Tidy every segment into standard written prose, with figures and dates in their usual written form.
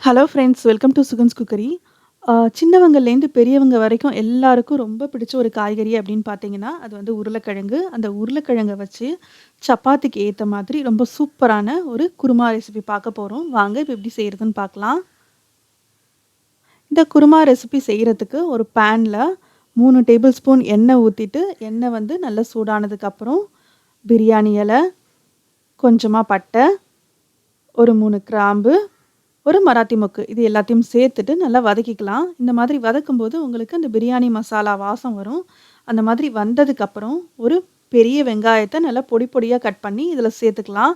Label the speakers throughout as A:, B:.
A: Hello friends, welcome to Sugan's cookery. சின்னவங்கலேருந்து பெரியவங்க வரைக்கும் எல்லாருக்கும் ரொம்ப பிடிச்ச ஒரு காய்கறி அப்படின்னு பார்த்தீங்கன்னா, அது வந்து உருளைக்கிழங்கு. அந்த உருளைக்கிழங்க வச்சு சப்பாத்திக்கு ஏத்த மாதிரி ரொம்ப சூப்பரான ஒரு குருமா ரெசிபி பார்க்க போறோம். வாங்க இப்ப எப்படி செய்றதுன்னு பார்க்கலாம். இந்த குருமா ரெசிபி செய்றதுக்கு ஒரு பேன்ல 3 டேபிள் ஸ்பூன் எண்ணெய் ஊத்திட்டு, எண்ணெய் வந்து நல்லா சூடானதுக்கப்புறம் பிரியாணி இலை, கொஞ்சமா பட்டை, ஒரு 3 கிராம்பு, ஒரு மராத்தி மொக்கு இது எல்லாத்தையும் சேர்த்துட்டு நல்லா வதக்கிக்கலாம். இந்த மாதிரி வதக்கும்போது உங்களுக்கு அந்த பிரியாணி மசாலா வாசம் வரும். அந்த மாதிரி வந்ததுக்கப்புறம் ஒரு பெரிய வெங்காயத்த நல்லா பொடி பொடியா கட் பண்ணி இதில சேர்த்துக்கலாம்.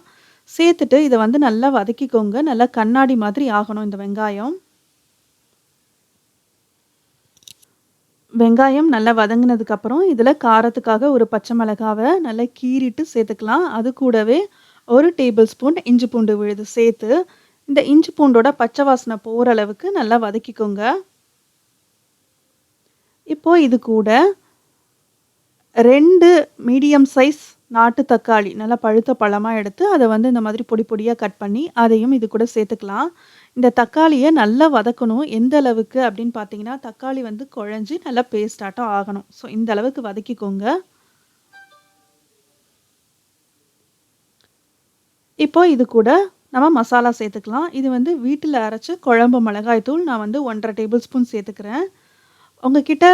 A: சேர்த்துட்டு இத வந்து நல்லா வதக்கிக்கோங்க. நல்லா கண்ணாடி மாதிரி ஆகணும் இந்த வெங்காயம். வெங்காயம் நல்லா வதங்கினதுக்கப்புறம் இதில காரத்துக்காக ஒரு பச்சை மிளகாவ நல்லா கீறிட்டு சேர்த்துக்கலாம். அது கூடவே 1 டேபிள் ஸ்பூன் இஞ்சி பூண்டு விழுது சேர்த்து இந்த இஞ்சி பூண்டோட பச்சை வாசனை போற அளவுக்கு நல்லா வதக்கிக்கோங்க. இப்போ இது கூட 2 மீடியம் சைஸ் நாட்டு தக்காளி நல்லா பழுத்த பழமா எடுத்து அத வந்து இந்த மாதிரி பொடி பொடியா கட் பண்ணி அதையும் இது கூட சேர்த்துக்கலாம். இந்த தக்காளிய நல்லா வதக்கணும். எந்த அளவுக்கு அப்படின்னு பார்த்தீங்கன்னா, தக்காளி வந்து குழஞ்சு நல்லா பேஸ்ட் ஆட்டம் ஆகணும். ஸோ இந்த அளவுக்கு வதக்கிக்கோங்க. இப்போ இது கூட நம்ம மசாலா சேர்த்துக்கலாம். இது வந்து வீட்டில அரைச்ச குழம்பு மிளகாய் தூள் நான் வந்து 1 1/2 டேபிள் ஸ்பூன் சேர்த்துக்கிறேன். உங்ககிட்ட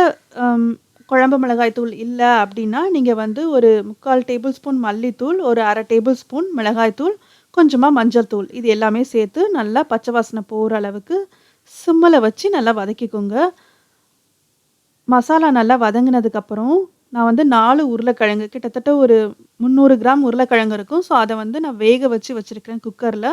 A: குழம்பு மிளகாய் தூள் இல்ல அப்படின்னா, நீங்க வந்து ஒரு 3/4 டேபிள் ஸ்பூன் மல்லித்தூள், ஒரு 1/2 டேபிள் ஸ்பூன் மிளகாய் தூள், கொஞ்சமா மஞ்சள் தூள் இது எல்லாமே சேர்த்து நல்லா பச்சை வாசனை போற அளவுக்கு சிம்ல வச்சு நல்லா வதக்கிக்கோங்க. மசாலா நல்லா வதங்கினதுக்கப்புறம், நான் வந்து 4 உருளைக்கிழங்கு கிட்டத்தட்ட ஒரு 300 கிராம் உருளைக்கிழங்கு இருக்கும். ஸோ, அத வந்து நான் வேக வச்சு வச்சிருக்கிறேன் குக்கர்ல.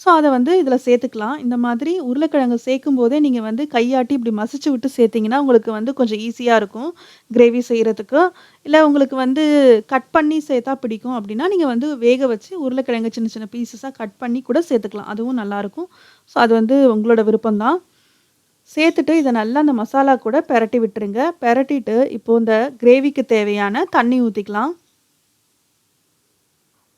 A: ஸோ, அத வந்து இதில சேர்த்துக்கலாம். இந்த மாதிரி உருளைக்கிழங்கு சேர்க்கும்போதே நீங்க வந்து கையாட்டி இப்படி மசிச்சு விட்டு சேர்த்தீங்கன்னா, உங்களுக்கு வந்து கொஞ்சம் ஈஸியா இருக்கும் கிரேவி செய்றதுக்கு. இல்ல உங்களுக்கு வந்து கட் பண்ணி சேர்த்தா பிடிக்கும் அப்படின்னா, நீங்க வந்து வேக வச்சு உருளைக்கிழங்கு சின்ன சின்ன பீஸஸா கட் பண்ணி கூட சேர்த்துக்கலாம். அதுவும் நல்லாயிருக்கும். ஸோ, அது வந்து உங்களோட விருப்பம் தான். சேர்த்துட்டு இத நல்லா அந்த மசாலா கூட பெரட்டி விட்டுருங்க. பெரட்டிட்டு இப்போ இந்த கிரேவிக்கு தேவையான தண்ணி ஊத்திக்கலாம்.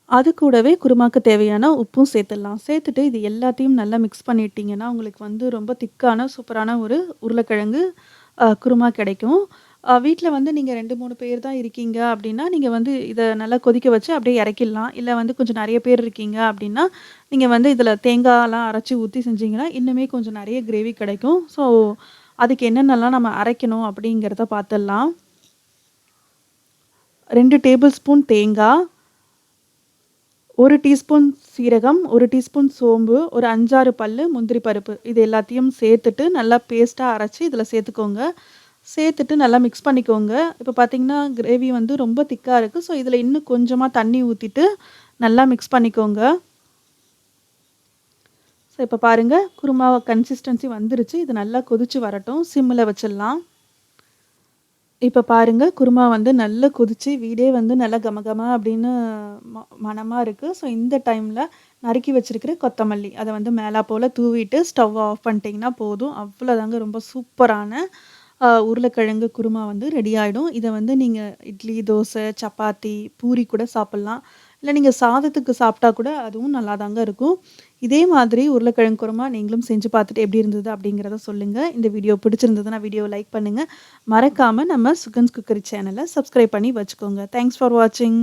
A: அது கூடவே குருமாக்கு தேவையான உப்பும் சேர்த்துடலாம். சேர்த்துட்டு இது எல்லாத்தையும் நல்லா மிக்ஸ் பண்ணிட்டீங்கன்னா, உங்களுக்கு வந்து ரொம்ப திக்கான சூப்பரான ஒரு உருளைக்கிழங்கு குருமா கிடைக்கும். வீட்ல வந்து நீங்க 2, 3 பேர் தான் இருக்கீங்க அப்படின்னா, நீங்க வந்து இத நல்லா கொதிக்க வச்சு அப்படியே இறக்கிடலாம். இல்ல வந்து கொஞ்சம் நெறைய பேர் இருக்கீங்க அப்படின்னா, நீங்க வந்து இதில தேங்காய்லாம் அரைச்சு ஊத்தி செஞ்சீங்கன்னா, இன்னுமே கொஞ்சம் நெறைய கிரேவி கிடைக்கும். ஸோ, அதுக்கு என்னென்னலாம் நம்ம அரைக்கணும் அப்படிங்கிறத பார்த்துடலாம். 2 டேபிள் ஸ்பூன் தேங்காய், 1 டீஸ்பூன் சீரகம், 1 டீஸ்பூன் சோம்பு, ஒரு 5, 6 பல்லு முந்திரி பருப்பு. இது எல்லாத்தையும் சேர்த்துட்டு நல்லா பேஸ்ட்டா அரைச்சு இதில சேர்த்துக்கோங்க. சேர்த்துட்டு நல்லா மிக்ஸ் பண்ணிக்கோங்க. இப்போ பார்த்தீங்கன்னா, கிரேவி வந்து ரொம்ப திக்கா இருக்கு. ஸோ, இதில இன்னும் கொஞ்சமா தண்ணி ஊத்திட்டு நல்லா மிக்ஸ் பண்ணிக்கோங்க. ஸோ, இப்போ பாருங்க குருமா கன்சிஸ்டன்சி வந்துருச்சு. இது நல்லா கொதிச்சு வரட்டும். சிம்ல வச்சிடலாம். இப்போ பாருங்க குருமா வந்து நல்லா கொதிச்சு வீடே வந்து நல்லா கமகம அப்படின்னு மணமா இருக்கு. ஸோ, இந்த டைம்ல நறுக்கி வச்சிருக்கிற கொத்தமல்லி அத வந்து மேலா போல தூவிட்டு ஸ்டவ் ஆஃப் பண்ணிட்டீங்கன்னா போதும். அவ்வளோதாங்க ரொம்ப சூப்பரான உருளைக்கிழங்கு குருமா வந்து ரெடி ஆயிடும். இத வந்து நீங்க இட்லி, தோசை, சப்பாத்தி, பூரி கூட சாப்பிடலாம். இல்ல நீங்க சாதத்துக்கு சாப்பிட்டா கூட அதுவும் நல்லாதாங்க இருக்கும். இதே மாதிரி உருளைக்கிழங்கு குருமா நீங்களும் செஞ்சு பார்த்துட்டு எப்படி இருந்தது அப்படிங்கிறத சொல்லுங்க. இந்த வீடியோ பிடிச்சிருந்ததுன்னா வீடியோவ லைக் பண்ணுங்க. மறக்காம நம்ம சுகன்ஸ் குக்கரி சேனல சப்ஸ்கிரைப் பண்ணி வச்சுக்கோங்க. தேங்க்ஸ் ஃபார் வாட்சிங்.